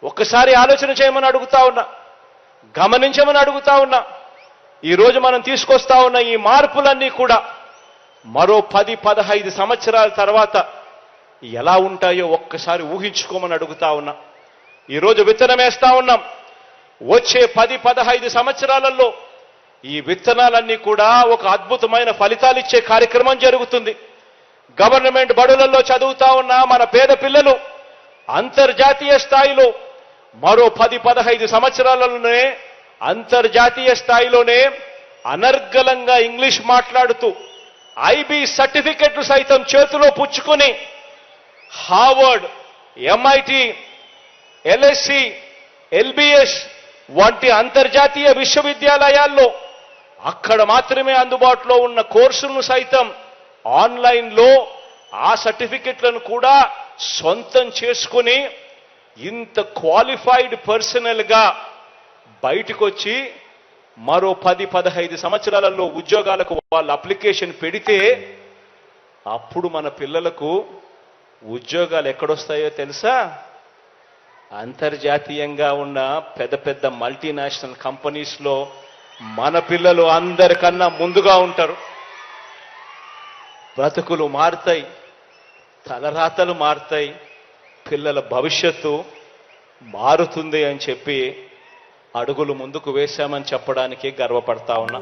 ఒక్కసారి ఆలోచన చేయమని అడుగుతా ఉన్నా, గమనించమని అడుగుతా ఉన్నా. ఈరోజు మనం తీసుకొస్తా ఉన్న ఈ మార్పులన్నీ కూడా మరో 10-15 సంవత్సరాల తర్వాత ఎలా ఉంటాయో ఒక్కసారి ఊహించుకోమని అడుగుతా ఉన్నా. ఈరోజు విత్తనం వేస్తా ఉన్నాం. వచ్చే 10-15 సంవత్సరాలలో ఈ విత్తనాలన్నీ కూడా ఒక అద్భుతమైన ఫలితాలు ఇచ్చే కార్యక్రమం జరుగుతుంది. గవర్నమెంట్ బడులలో చదువుతా ఉన్న మన పేద పిల్లలు అంతర్జాతీయ స్థాయిలో మరో 10-15 సంవత్సరాలలోనే అంతర్జాతీయ స్థాయిలోనే అనర్గళంగా ఇంగ్లీష్ మాట్లాడుతూ ఐబీ సర్టిఫికెట్లు సైతం చేతిలో పుచ్చుకొని హార్వర్డ్, ఎంఐటి, ఎల్ఎస్సి, ఎల్బిఎస్ వంటి అంతర్జాతీయ విశ్వవిద్యాలయాల్లో అక్కడ మాత్రమే అందుబాటులో ఉన్న కోర్సులను సైతం ఆన్లైన్లో ఆ సర్టిఫికెట్లను కూడా సొంతం చేసుకుని ఇంత క్వాలిఫైడ్ పర్సనల్గా బయటకు వచ్చి మరో 10-15 సంవత్సరాలలో ఉద్యోగాలకు వాళ్ళు అప్లికేషన్ పెడితే అప్పుడు మన పిల్లలకు ఉద్యోగాలు ఎక్కడొస్తాయో తెలుసా? అంతర్జాతీయంగా ఉన్న పెద్ద పెద్ద మల్టీనేషనల్ కంపెనీస్లో మన పిల్లలు అందరికన్నా ముందుగా ఉంటారు. బ్రతుకులు మారుతాయి, తలరాతలు మారుతాయి, పిల్లల భవిష్యత్తు మారుతుంది అని చెప్పి అడుగులు ముందుకు వేశామని చెప్పడానికి గర్వపడతా ఉన్నా.